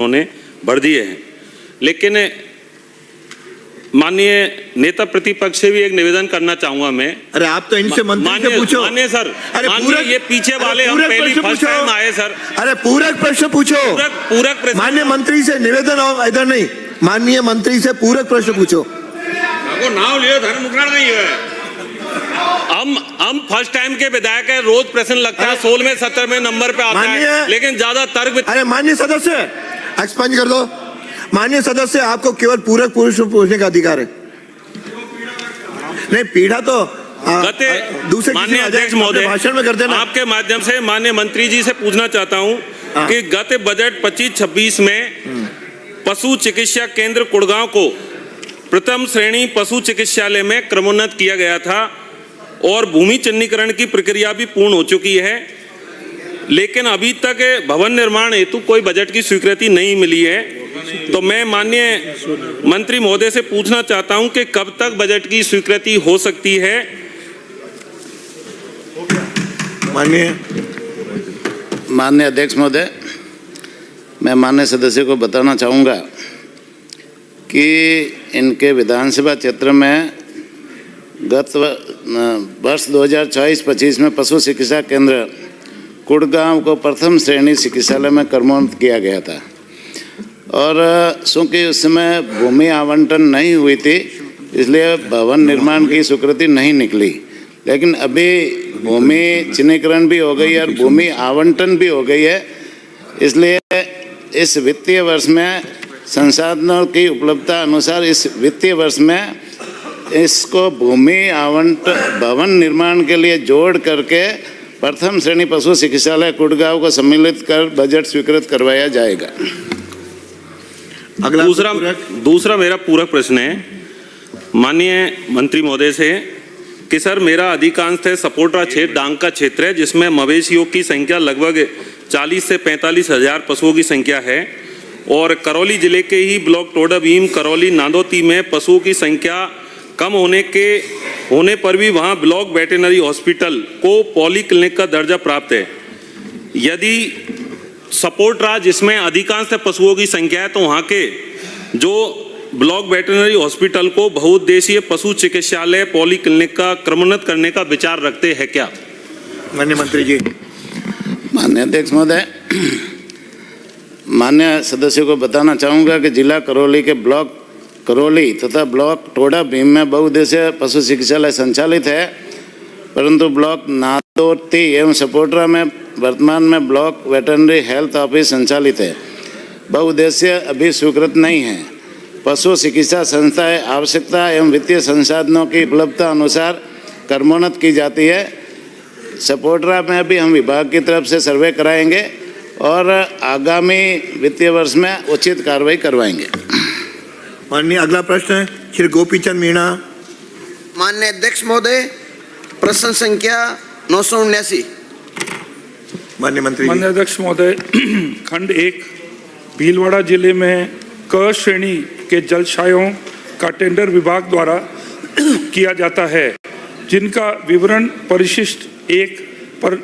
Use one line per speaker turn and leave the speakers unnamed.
उन्होंने भर दिए हैं। लेकिन माननीय नेता प्रतिपक्ष से भी एक निवेदन करना चाहूंगा मैं।
अरे आप तो इनसे मंत्री से पूछो।
माननीय सर,
अरे
ये पीछे वाले हम पहली फर्स्ट टाइम आए सर।
अरे पूरक प्रश्न पूछो।
पूरक प्रश्न।
माननीय मंत्री से निवेदन हो, इधर नहीं, माननीय मंत्री से पूरक प्रश्न पूछो।
नाम लियो धर्म मुकरण नहीं है। हम फर्स्ट टाइम के विधायक है, रोज प्रश्न लगता है, 16वें 17वें नंबर पे आता है, लेकिन ज्यादा तर्क।
अरे माननीय सदस्य एक्सपांड कर दो। माननीय सदस्य आपको केवल पूरक प्रश्न पूछने का अधिकार है। नहीं पीढ़ा तो दूसरे
माननीय अध्यक्ष महोदय
भाषण में कर देना।
आपके माध्यम से माननीय मंत्री जी से पूछना चाहता हूं कि गत बजट 25-26 में पशु चिकित्सा केंद्र कुड़गांव को प्रथम श्रेणी पशु चिकित्सालय में क्रमोन्नत किया गया था और भूमि चिन्हीकरण की प्रक्रिया भी पूर्ण हो चुकी है, लेकिन अभी तक भवन निर्माण हेतु कोई बजट की स्वीकृति नहीं मिली है। तो मैं माननीय मंत्री महोदय से पूछना चाहता हूं कि कब तक बजट की स्वीकृति हो सकती है।
माननीय अध्यक्ष महोदय, मैं माननीय सदस्य को बताना चाहूँगा कि इनके विधानसभा क्षेत्र में गत वर्ष 2024-25 में पशु चिकित्सा केंद्र कुड़गांव को प्रथम श्रेणी चिकित्सालय में क्रमोन्नत किया गया था और चूँकि उस समय भूमि आवंटन नहीं हुई थी, इसलिए भवन निर्माण की स्वीकृति नहीं निकली। लेकिन अभी भूमि चिन्हीकरण भी हो गई है और भूमि आवंटन भी हो गई है, इसलिए इस वित्तीय वर्ष में संसाधनों की उपलब्धता अनुसार इस वित्तीय वर्ष में इसको भूमि भवन निर्माण के लिए जोड़ करके प्रथम श्रेणी पशु चिकित्सालय कुड़गांव को सम्मिलित कर बजट स्वीकृत करवाया जाएगा।
अगला दूसरा मेरा पूरक प्रश्न है माननीय मंत्री महोदय से कि सर मेरा अधिकांश सपोर्टा क्षेत्र डांग का क्षेत्र है, जिसमें मवेशियों की संख्या लगभग 40 से 45 हजार पशुओं की संख्या है और करौली जिले के ही ब्लॉक टोडा भीम करौली नांदोती में पशुओं की संख्या कम होने पर भी वहां ब्लॉक वेटरनरी हॉस्पिटल को पॉली क्लिनिक का दर्जा प्राप्त है। यदि सपोर्टा जिसमें अधिकांश पशुओं की संख्या है, तो वहां के जो ब्लॉक वेटरनरी हॉस्पिटल को बहुउद्देशीय पशु चिकित्सालय पॉली क्लिनिक का क्रमोन्नत करने का विचार रखते हैं क्या?
माननीय मंत्री जी।
माननीय अध्यक्ष महोदय, माननीय सदस्य को बताना चाहूँगा कि जिला करौली के ब्लॉक करौली तथा ब्लॉक टोडा भीम में बहुउद्देशीय पशु चिकित्सालय संचालित है, परंतु ब्लॉक नादोती एवं सपोर्टा में वर्तमान में ब्लॉक वेटरनरी हेल्थ ऑफिस संचालित है। बहुउद्देशीय अभी स्वीकृत नहीं है। पशु चिकित्सा संस्थाएं आवश्यकता एवं वित्तीय संसाधनों की उपलब्धता अनुसार क्रमोन्नत की जाती है। सपोर्टा में भी हम विभाग की तरफ से सर्वे कराएंगे और आगामी वित्तीय वर्ष में उचित कार्रवाई करवाएंगे।
माननीय अगला प्रश्न है श्री गोपीचंद मीणा।
माननीय अध्यक्ष महोदय, प्रश्न संख्या 979।
माननीय मंत्री।
माननीय अध्यक्ष महोदय, खंड 1 भीलवाड़ा जिले में क श्रेणी के जलाशयों का टेंडर विभाग द्वारा किया जाता है, जिनका विवरण परिशिष्ट 1 पर